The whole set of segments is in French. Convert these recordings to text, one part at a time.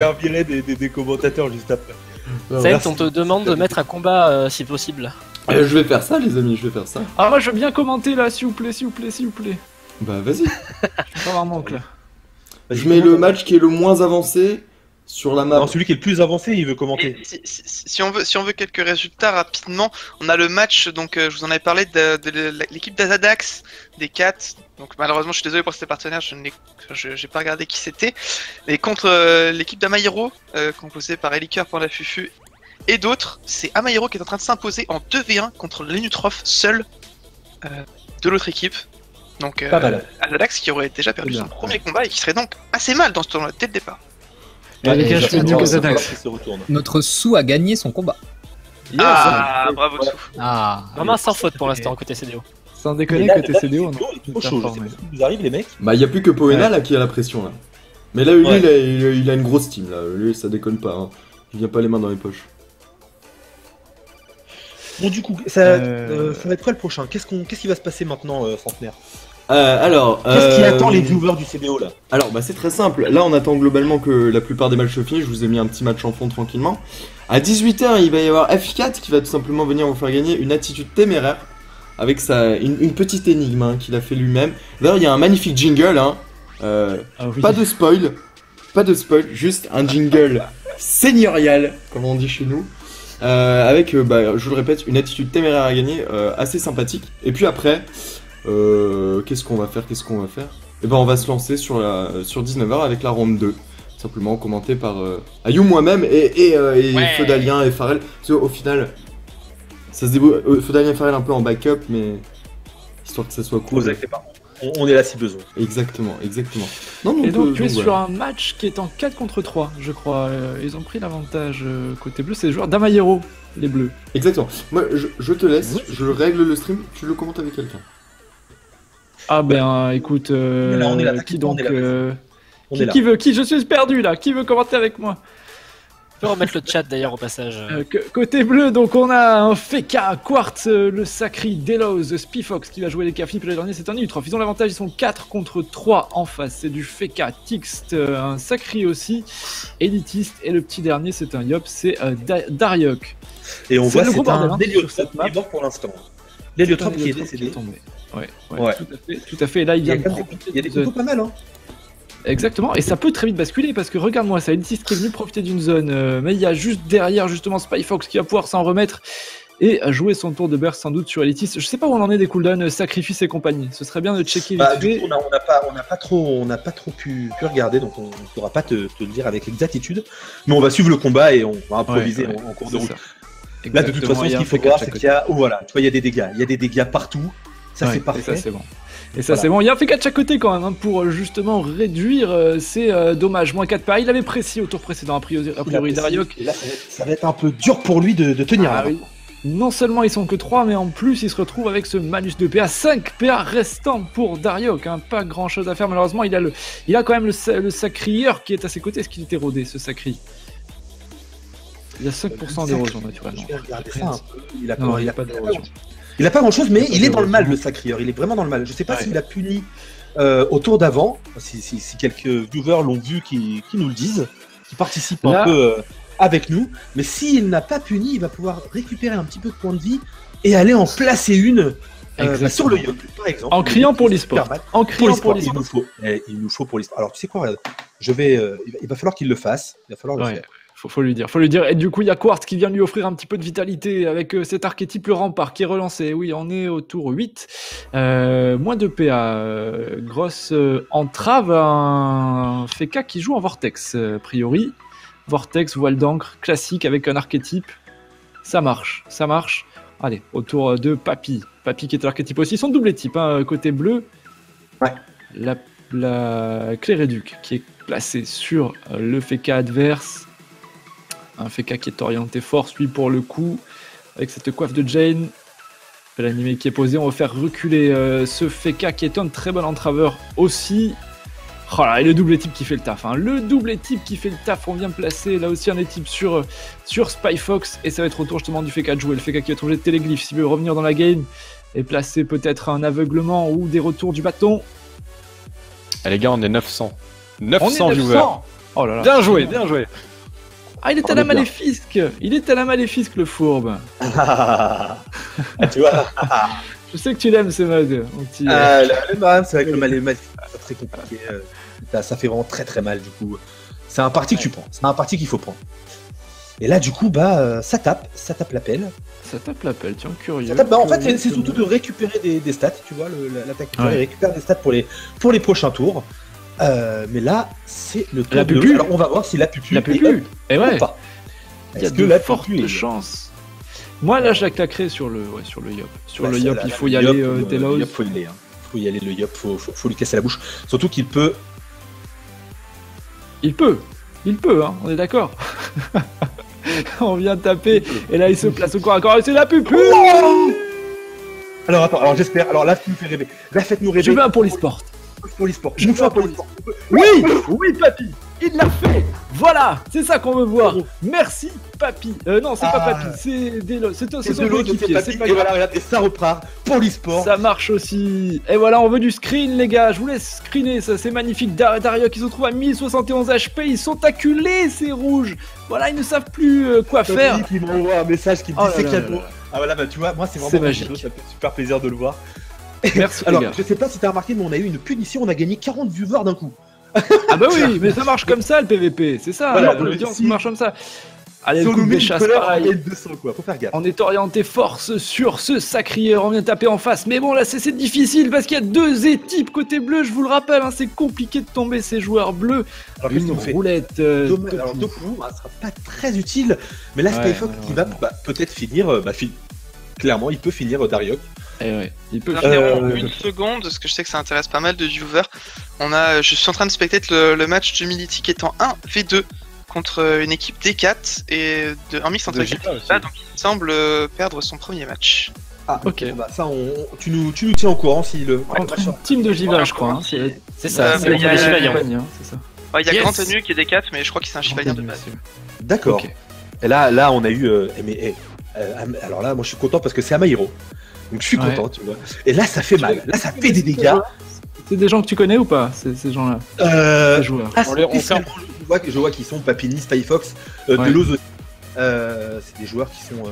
faire virer des commentateurs juste après. Saint, on te demande de mettre un combat si possible. Je vais faire ça, les amis, je vais faire ça. Ah, moi je veux bien commenter là, s'il vous plaît, s'il vous plaît, s'il vous plaît. Bah vas-y. Je peux pas avoir manque là. Je mets le match qui est le moins avancé sur la map. Non, celui qui est le plus avancé, il veut commenter. Et si on veut quelques résultats rapidement, on a le match, donc je vous en avais parlé de l'équipe d'Azadax, des 4. Donc malheureusement, je suis désolé pour ces partenaires, j'ai pas regardé qui c'était. Et contre l'équipe d'Amairo, composée par Eliker pour la Fufu et d'autres, c'est Amairo qui est en train de s'imposer en 2v1 contre l'Unutrof seul de l'autre équipe. Donc Azadax qui aurait déjà perdu son premier combat et qui serait donc assez mal dans ce tournoi dès le départ. Les gars, je fais mieux que Zadax. Notre sou a gagné son combat. Ah, bravo Sou. Ah, Vraiment sans faute pour l'instant côté CDO. Sans déconner, côté CDO, non. Trop chaud, je sais pas si vous arrivez les mecs. Bah y a plus que Poena là qui a la pression là. Mais là, lui, il a une grosse team là. Lui, ça déconne pas. Hein. Il vient pas les mains dans les poches. Bon, du coup, ça va être quoi le prochain? Qu'est-ce qui va se passer maintenant, Centenaire? Qu'est-ce qui attend les viewers du CBO là? Alors, bah c'est très simple. Là, on attend globalement que la plupart des matchs se finissent. Je vous ai mis un petit match en fond tranquillement. À 18h, il va y avoir F4 qui va tout simplement venir vous faire gagner une attitude téméraire avec une petite énigme hein, qu'il a fait lui-même. D'ailleurs, il y a un magnifique jingle. Hein. Oui. Pas de spoil, juste un jingle seigneurial, comme on dit chez nous. Avec, je vous le répète, une attitude téméraire à gagner, assez sympathique. Et puis après, qu'est-ce qu'on va faire? Et ben on va se lancer sur 19h avec la ronde 2. Simplement commenté par Ayou, moi-même et Feudalien et Pharrell. Parce qu'au final, ça se débrouille. Feudalien et Pharrell un peu en backup, mais histoire que ça soit cool. Vous inquiétez pas. On est là si besoin. Exactement. Non, et donc tu es sur un match qui est en 4 contre 3, je crois. Ils ont pris l'avantage côté bleu, c'est les joueurs d'Amairo, les bleus. Exactement. Moi, je te laisse, je règle le stream, tu le commentes avec quelqu'un. Ah ben, écoute, là, on est là, qui donc on est là. Qui veut, je suis perdu là, qui veut commenter avec moi? On peut remettre le chat d'ailleurs au passage. Côté bleu, donc on a un Feka, Quartz, le Sacri, Delos, Spifox qui va jouer les Caflip, le dernier c'est un Utrof. Ils ont l'avantage, ils sont 4 contre 3 en face. C'est du Feka, Tixt, un Sacri aussi, Elitiste, et le petit dernier c'est un Yop, c'est Dariok. Et on voit le c'est gros un bordel Héliotrope qui est mort pour l'instant. L'Héliotrope qui est décédé. Ouais. Tout à fait, et là il vient de il y a des compos pas mal hein. Exactement, et ça peut très vite basculer parce que regarde-moi, c'est Elitist qui est venu profiter d'une zone, mais il y a juste derrière justement Spyfox qui va pouvoir s'en remettre et jouer son tour de burst sans doute sur Elitist. Je sais pas où on en est des cooldowns, sacrifice et compagnie. Ce serait bien de checker vite fait. Du coup, on n'a pas trop pu regarder, donc on ne pourra pas te le dire avec exactitude. Mais on va suivre le combat et on va improviser en cours de route. Là, de toute façon, ce qu'il faut voir, c'est qu'il y a, il y a des dégâts. Il y a des dégâts partout. Ça, c'est parfait. Et ça, c'est bon. C'est bon, il y a un Feka de chaque côté quand même hein, pour justement réduire ces dommages. Moins 4 paris, il avait précis au tour précédent a priori Dariok. Là, ça va être un peu dur pour lui de tenir. Oui. Non seulement ils sont que 3, mais en plus il se retrouve avec ce malus de PA. 5 PA restants pour Dariok, hein. Pas grand chose à faire malheureusement. Il a quand même le Sacrieur qui est à ses côtés. Est-ce qu'il était rodé ce Sacri? Il y a 5% d'érosion naturellement. Je vais regarder ça un peu. Il a pas d'érosion. Il a pas grand chose, mais il est dans le mal, le Sacrieur. Il est vraiment dans le mal. Je sais pas s'il a puni au tour d'avant, si quelques viewers l'ont vu qui nous le disent, qui participent un peu avec nous. Mais s'il n'a pas puni, il va pouvoir récupérer un petit peu de points de vie et aller en placer une sur le Yop, par exemple. En criant pour l'e-sport. En criant pour l'e-sport. Il nous faut pour l'e-sport. Alors tu sais quoi, regarde, il va falloir qu'il le fasse. Il va falloir le faire. Faut lui dire. Et du coup, il y a Quartz qui vient lui offrir un petit peu de vitalité avec cet archétype, le rempart, qui est relancé. Oui, on est au tour 8. Moins de PA. Grosse entrave. Un Feka qui joue en Vortex, a priori. Vortex, voile d'encre, classique avec un archétype. Ça marche. Allez, au tour de Papy. Papy qui est l'archétype aussi. Son double type, hein, côté bleu. Ouais. La clé réduc qui est placée sur le Feka adverse. Un Feka qui est orienté force, lui, pour le coup, avec cette coiffe de Jane. L'animé qui est posé, on va faire reculer ce Feka qui est un très bon entraveur aussi. Oh là, et le double type qui fait le taf. Hein. Le double type qui fait le taf, on vient placer là aussi un type sur Spyfox. Et ça va être au tour justement du Feka de jouer. Le Feka qui va trouver le téléglyphe s'il veut revenir dans la game et placer peut-être un aveuglement ou des retours du bâton. Ah, les gars, on est 900. 900 viewers. Oh là là. Bien joué, bien joué. Ah, il est à la maléfisque. Il est à la maléfisque, le fourbe. Tu vois. Je sais que tu l'aimes, ce mode. Mon petit, Le mal, c'est vrai que le mal, c'est très compliqué. Ça fait vraiment très très mal, du coup. C'est un parti que tu prends. C'est un parti qu'il faut prendre. Et là, du coup, ça tape l'appel. Ça tape l'appel, tiens, curieux. En fait, c'est surtout de récupérer des stats, tu vois, l'attaque. Il récupère des stats pour les prochains tours. Mais là, c'est le tour de Pupu. Alors, on va voir si la Pupu. La Pupu. Et ouais. Pas. Il y a de fortes chances. Moi, là, je la claquerai sur le Yop. Sur le Yop, il faut y aller, Delos. Il faut y aller, le Yop. Faut lui casser la bouche. Surtout qu'il peut. Il peut, hein, on est d'accord. On vient de taper, et là il se place au corps à corps, et c'est la Pupu. Alors attends, j'espère, alors là tu nous fais rêver. Là faites-nous rêver. Je veux un pour l'e-sport. Pour l'e-sport. Je veux un pour l'e-sport. Oui, papy, il l'a fait. Voilà, c'est ça qu'on veut voir. Merci, papy. Non, c'est pas papy, c'est Delos. C'est ton coéquipier. Et voilà, regarde, et ça repart pour l'e-sport. Ça marche aussi. Et voilà, on veut du screen, les gars. Je vous laisse screener, ça c'est magnifique. Dario qui se retrouve à 1071 HP. Ils sont acculés, ces rouges. Voilà, ils ne savent plus quoi faire. Qui m'envoie un message qui me dit c'est cadeau. Ah voilà, bah tu vois, moi c'est vraiment magique. Ça fait super plaisir de le voir. Merci. Alors, je sais pas si t'as remarqué, mais on a eu une punition. On a gagné 40 viewers d'un coup. Ah bah oui, mais ça marche comme ça le PVP, c'est ça, voilà, l'audience marche comme ça. Allez, le coup des chasses, pareil. 200, quoi. Faut faire gaffe. On est orienté force sur ce sacrieur, on vient taper en face. Mais bon, là, c'est difficile parce qu'il y a deux équipes côté bleu, je vous le rappelle. Hein, c'est compliqué de tomber ces joueurs bleus. Alors, une roulette. Alors, Doku, ça sera pas très utile. Mais là, Skyfox qui va peut-être finir. Clairement, il peut finir Dariok. Eh ouais, il peut une seconde, parce que je sais que ça intéresse pas mal de viewers. Je suis en train de spectater le match d'Humility qui est en 1v2 contre une équipe D4 et un mix entre équipes D4, donc il semble perdre son premier match. Ah ok, bah ça tu nous tiens au courant si le contre une team de Jiva, je crois. Hein. C'est ça, c'est il y a Jivaillan. Il y a Grand Tenu qui est D4, mais je crois qu'il c'est un Jivaillan de base. D'accord. Okay. Et là on a eu alors là moi je suis content parce que c'est Amahiro. Donc je suis content, tu vois. Et là ça fait mal, là ça fait des dégâts. C'est des gens que tu connais ou pas, ces gens-là, ces joueurs. Je vois qu'ils sont Papini, Spyfox, Delos aussi. C'est des joueurs qui sont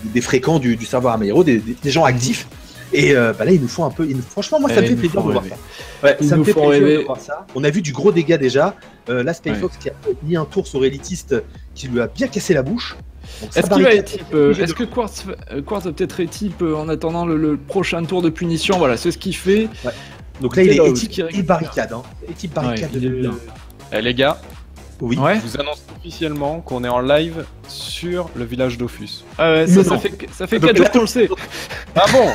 des fréquents du serveur Amahiro, des gens actifs. Et là ils nous font un peu. Franchement moi ça me fait plaisir de voir ça. Ouais, ça me fait plaisir de voir ça. On a vu du gros dégâts déjà. Là Spyfox qui a mis un tour sur Elitiste qui lui a bien cassé la bouche. Est-ce qu'il va est-ce que Quartz va peut-être étype en attendant le prochain tour de punition? Voilà, c'est ce qu'il fait. Ouais. Donc là il est étype et barricade. Étype barricade de les gars, oui. Je vous annonce officiellement qu'on est en live sur le village Dofus. Ah ouais, ça fait 4 jours qu'on le sait. Ah bon.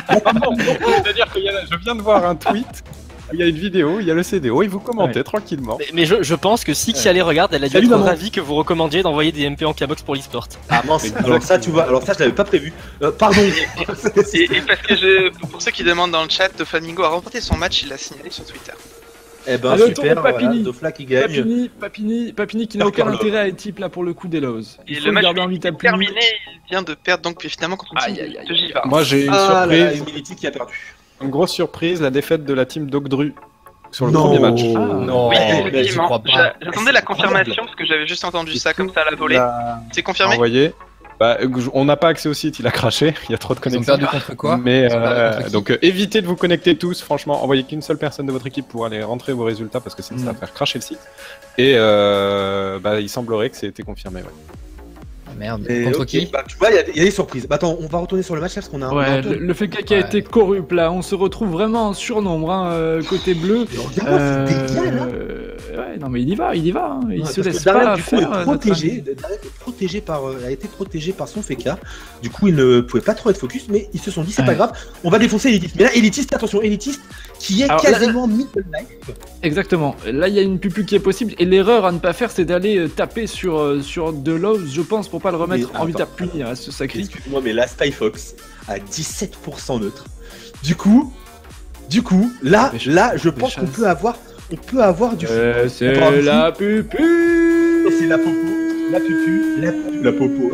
C'est-à-dire que je viens de voir un tweet. Il y a une vidéo, il y a le CDO, et vous commentez tranquillement. Mais je pense que si Kialé regarde, elle a dû être ravie que vous recommandiez d'envoyer des MP en K-Box pour l'e-sport. Ah mince, alors ça tu vois, je l'avais pas prévu. Pardon. Et parce que pour ceux qui demandent dans le chat, Flamingo a remporté son match, il l'a signalé sur Twitter. Eh ben super, Papini, Dofla qui gagne. Papini qui n'a aucun intérêt à être type là pour le coup des Lows. Et le match est terminé, il vient de perdre donc finalement contre une team de Jiva. Moi j'ai une surprise. Humility qui a perdu. Une grosse surprise, la défaite de la team Dogdru sur le premier match. Non, oui, effectivement. J'attendais la confirmation parce que j'avais juste entendu ça comme ça à la volée. C'est confirmé? Envoyé. On n'a pas accès au site, il a craché, il y a trop de connexions. Ils ont perdu contre quoi? Mais donc évitez de vous connecter tous, franchement, envoyez qu'une seule personne de votre équipe pour aller rentrer vos résultats parce que sinon ça va faire cracher le site. Et il semblerait que c'était confirmé. Ouais. Merde, contre qui? Tu vois, il y a des surprises. Attends, on va retourner sur le match là parce qu'on a un le fait qu'il a été corrupt là, on se retrouve vraiment en surnombre côté bleu. Ouais, non mais il y va, hein. Il se laisse pas faire. A été protégé par son Feka. Du coup, il ne pouvait pas trop être focus, mais ils se sont dit c'est pas grave, on va défoncer Elitiste. Mais là, Elitiste, attention, Elitiste qui est quasiment middle life. Exactement. Là, il y a une pupu qui est possible et l'erreur à ne pas faire, c'est d'aller taper sur Delos, je pense, pour pas le remettre en vite à punir à ce sacré. Excuse-moi, mais là, Spyfox a 17% neutre. Du coup, là, je pense qu'on peut avoir du c'est la pupu. Et c'est la popo. La popo.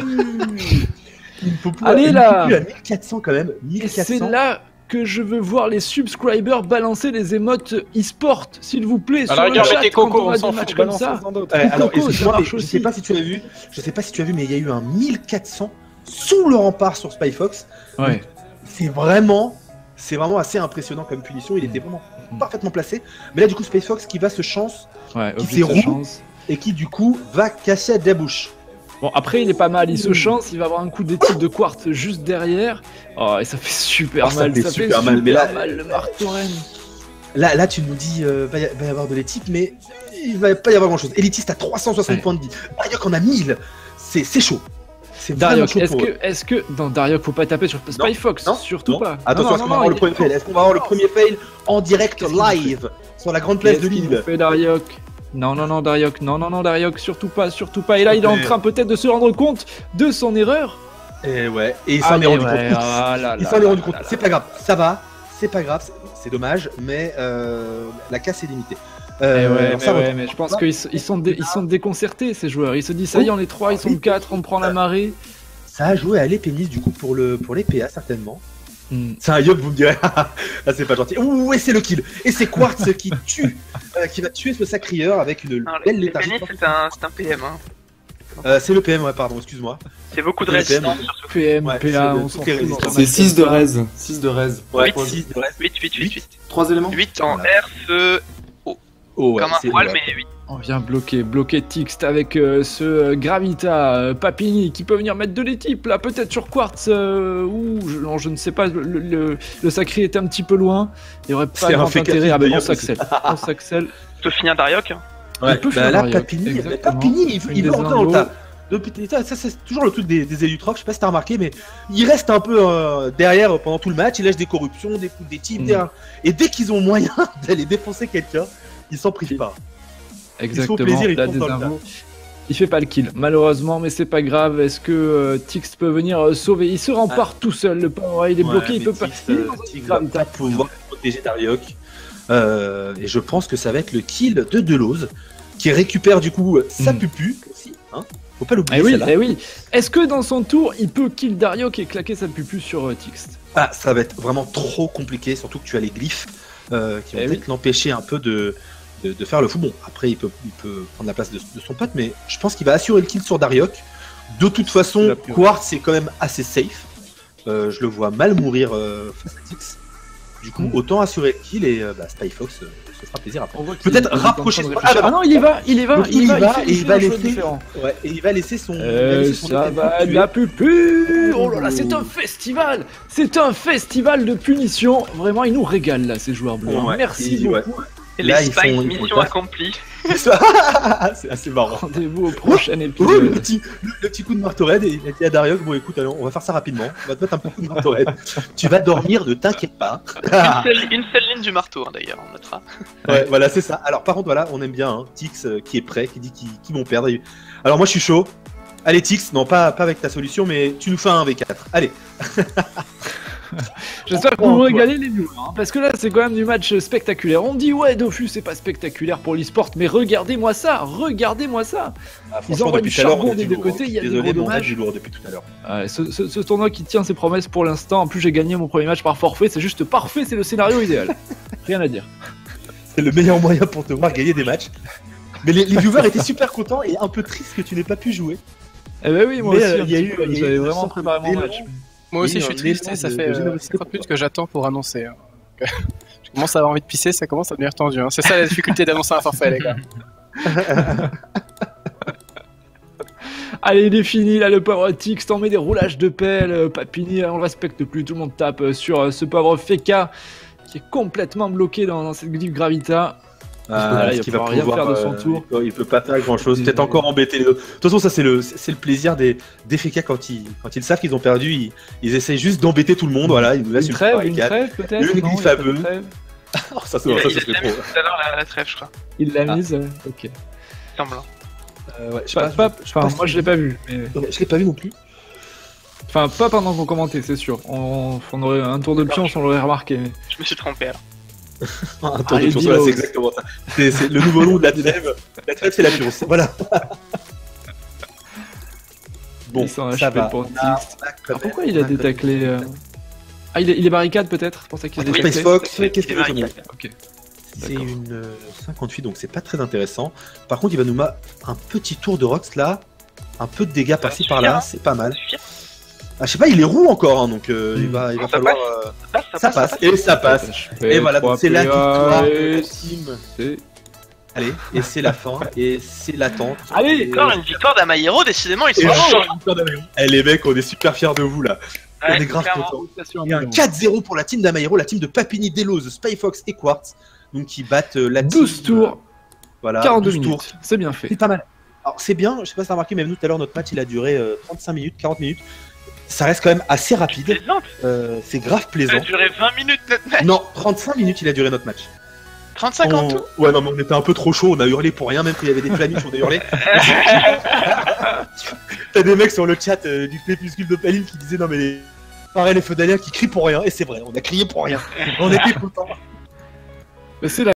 Une popo. Allez là. À 1400 quand même. 1400. C'est là que je veux voir les subscribers balancer les émotes e-sport, s'il vous plaît, sur Alors, le chat mettez quand Coco, on on a s'en des fout, matchs comme balance ça. les d'autres. Alors, Coco, excuse-moi, ça mais marche je aussi. sais pas si tu as vu, mais il y a eu un 1400 sous le rempart sur Spyfox. Ouais. C'est vraiment assez impressionnant comme punition. Il était vraiment parfaitement placé. Mais là, du coup, Spyfox qui va se chance Ouais, Qui objet de fait roux. chance. et qui, du coup, va casser la bouche. Bon, après, il est pas mal, il se chance, il va avoir un coup d'équipe de quartz juste derrière. Oh, et ça fait super Oh, ça mal, fait super mal, mais là- le Martoren. Là, tu nous dis, va y avoir de l'éthique, mais il va pas y avoir grand-chose. Elitiste à 360 Ouais. points de vie. Dariok en a 1000. C'est chaud. C'est vraiment Dariok, chaud pour eux. est-ce que. Non, Dariok, faut pas taper sur Spyfox, Non, surtout non. pas. Attention, Non, est-ce qu'on non, va avoir non, le premier fail? Est-ce qu'on va avoir le premier fail en direct Qu'est-ce qu'il nous live sur la grande place de Qu'est-ce qu'il Lille? nous fait Dariok? Non, Dariok, non, Dariok, surtout pas. Et là, il est en Mais- train peut-être de se rendre compte de son erreur. Et ouais, et il s'en est rendu compte. Il s'en est rendu compte. C'est pas grave, ça va. C'est pas grave, c'est dommage, mais la casse est limitée. Mais je pense qu'ils sont déconcertés, ces joueurs. Ils se disent, ça y est, on est 3, ils sont 4, on prend la marée. Ça a joué à l'épénis du coup pour les PA certainement. Hmm. C'est un yop, vous me direz. Ah, c'est pas gentil. Ouh, et c'est le kill. Et c'est Quartz qui tue, qui va tuer ce sacrieur avec une Non, belle les léthargie. pénis, c'est un PM. C'est le PM, ouais, pardon, excuse-moi. C'est beaucoup de Le PM. résistance surtout. PM, Ouais, PA, c'est on de s'en toutes les fout. résistances. C'est 6 de raise. 6 de raise. Ouais, Huit. 6 de reste. 8. 3 éléments 8 en Voilà. R, feu, Oh, ouais, comme un c'est- poil, ouais. mais 8. On vient bloquer Tixt avec ce Gravita, Papini qui peut venir mettre de l'équipe là, peut-être sur Quartz je ne sais pas, le sacré est un petit peu loin, il n'y aurait C'est pas un grand fait intérêt, cassé on de s'accèle. On s'accèle. Peut finir Dariok. Hein. Ouais, peut bah faire là, Dariok, Papini, exactement. il Une veut des rentrer dans le indos. tas. Depuis, ça c'est toujours le truc des élutrocs, je sais pas si t'as remarqué, mais il reste un peu derrière pendant tout le match, il lâche des corruptions, des coups, des types, et dès qu'ils ont moyen d'aller défoncer quelqu'un, ils s'en privent pas. Exactement, plaisir, ils là, tombent des dans le infos. Il fait pas le kill, malheureusement, mais c'est pas grave. Est-ce que Tix peut venir sauver? Il se rempart tout seul, le pauvre, il est bloqué, il peut pas. Il est dans une Il va gravité. pas pouvoir protéger Dariok. Et je pense que ça va être le kill de Delose, qui récupère du coup sa pupu aussi, hein. Faut pas l'oublier celle-là. oui. Est-ce que dans son tour, il peut kill Dariok et claquer sa pupu sur Tixt? Ah, ça va être vraiment trop compliqué, surtout que tu as les glyphes qui vont peut-être l'empêcher un peu de faire le fou. Bon, après, il peut prendre la place de son pote, mais je pense qu'il va assurer le kill sur Dariok. De toute façon, Quartz est quand même assez safe. Je le vois mal mourir face à Tix. Du coup, autant assurer le kill et Spyfox se fera plaisir après. Peut-être rapprocher. Ah non, il y va. Donc, il y va et il va laisser. différent. Ouais, et il va laisser son. Ça va, la pupu. Oh là là, c'est un festival. C'est un festival de punition. Vraiment, ils nous régalent là, ces joueurs bleus. Ouais, Merci et, ouais. beaucoup. Et Là, les ils font- Spikes, ils font mission le taf. accomplie. C'est assez marrant. Rendez-vous au prochain Oh, le épisode. petit coup de marteau-raid, et il a dit à Dariok, bon écoute, allez, on va faire ça rapidement, on va te mettre un petit coup de marteau-raid. Tu vas dormir, ne t'inquiète pas. Une seule ligne du marteau, hein, d'ailleurs, on notera. Ouais, voilà, c'est ça. Alors par contre, voilà, on aime bien hein, Tix qui est prêt, qui dit qu'ils vont perdre. Alors moi je suis chaud. Allez Tix, non pas avec ta solution, mais tu nous fais un V4. Allez. J'espère que vous régalez les viewers, hein, parce que là c'est quand même du match spectaculaire. On dit ouais Dofus c'est pas spectaculaire pour l'e-sport, mais regardez-moi ça. Ils envoient du charbon des deux côtés, il y a des gros Désolé, mais on a dommages. du lourd depuis tout à l'heure. Ce tournoi qui tient ses promesses pour l'instant. En plus j'ai gagné mon premier match par forfait, c'est juste parfait, c'est le scénario idéal. Rien à dire. C'est le meilleur moyen pour te voir gagner des matchs. Mais les viewers étaient super contents et un peu tristes que tu n'aies pas pu jouer. Eh ben oui, moi Mais, aussi, il y a eu- j'avais une vraiment sorte préparé mon d'élan. match. Moi aussi, Oui, je suis un triste élan et ça de fait générosité 50 minutes que j'attends pour annoncer. hein. Donc, je commence à avoir envie de pisser, ça commence à devenir tendu. hein. C'est ça la difficulté d'annoncer un forfait, les gars. Allez, il est fini là, le pauvre Tix, t'en mets des roulages de pelle, Papini, on le respecte plus, tout le monde tape sur ce pauvre Feka qui est complètement bloqué dans cette glyphe Gravita. Là, il ce qu'il va rien faire de son tour. Il peut pas faire grand chose, peut-être encore embêter les autres. De toute façon, ça c'est le plaisir des FK quand ils savent qu'ils ont perdu, ils essayent juste d'embêter tout le monde. Voilà, ils nous laissent Une trêve barricade. peut-être. Une Non, glyphe il y a à pas de bœuf. trêve. Oh, ça Il a serait déjà trop. mis tout à l'heure la trêve, je crois. Il l'a mise, ok. Semblant. Ouais, je sais pas, Enfin, moi je l'ai pas vu. Mais... Ouais, je l'ai pas vu non plus. Enfin, pas pendant qu'on commentait, c'est sûr. On aurait un tour de pionche, on l'aurait remarqué. Mais... Je me suis trompé alors. Un tour de Allez, pionce, dis-le. voilà, c'est exactement ça. C'est le nouveau nom de la trêve. La trêve, c'est la pionce. Voilà. Bon, Ils sont ça HP va. pour On a Tix. quand Alors, même- pourquoi il a détaclé Ah, il est barricade peut-être? C'est pour ça qu'il est Space détecté. Fox, Oui, qu'est-ce il est qu'il veut? Ok. C'est D'accord. une 58, donc c'est pas très intéressant. Par contre, il va nous mettre un petit tour de Rox là, un peu de dégâts par-ci suffire, par-là, hein. c'est pas mal. Ça suffit. Ah, je sais pas, il est roux encore, hein, donc il va Ça falloir. Ça passe, et ça passe. Et voilà, donc c'est la victoire de la team. C'est- Allez, et c'est la fin, et c'est l'attente. Allez, Et- Encore une victoire d'Amaero, décidément, ils et sont chauds. Eh les mecs, on est super fiers de vous là. On Ouais, est grave clairement. contents. Il y a un 4-0 pour la team d'Amaero, la team de Papini, Delos, Spyfox et Quartz. Donc qui battent la team. 12 tours, Voilà, 42 12 minutes. tours. C'est bien fait. C'est pas mal. Alors c'est bien, je sais pas si t'as remarqué, mais nous tout à l'heure notre match il a duré 35 minutes, 40 minutes. Ça reste quand même assez rapide. Plaisante. C'est grave Ça a plaisant. duré 20 minutes notre match. Non, 35 minutes il a duré notre match. 35 en tout. Ouais, non, mais on était un peu trop chaud, on a hurlé pour rien, même quand il y avait des flamiches, on a hurlé. T'as des mecs sur le chat du Crépuscule de Paline qui disaient non, mais les feux d'alerte qui crient pour rien, et c'est vrai, on a crié pour rien. On était contents. Mais c'est la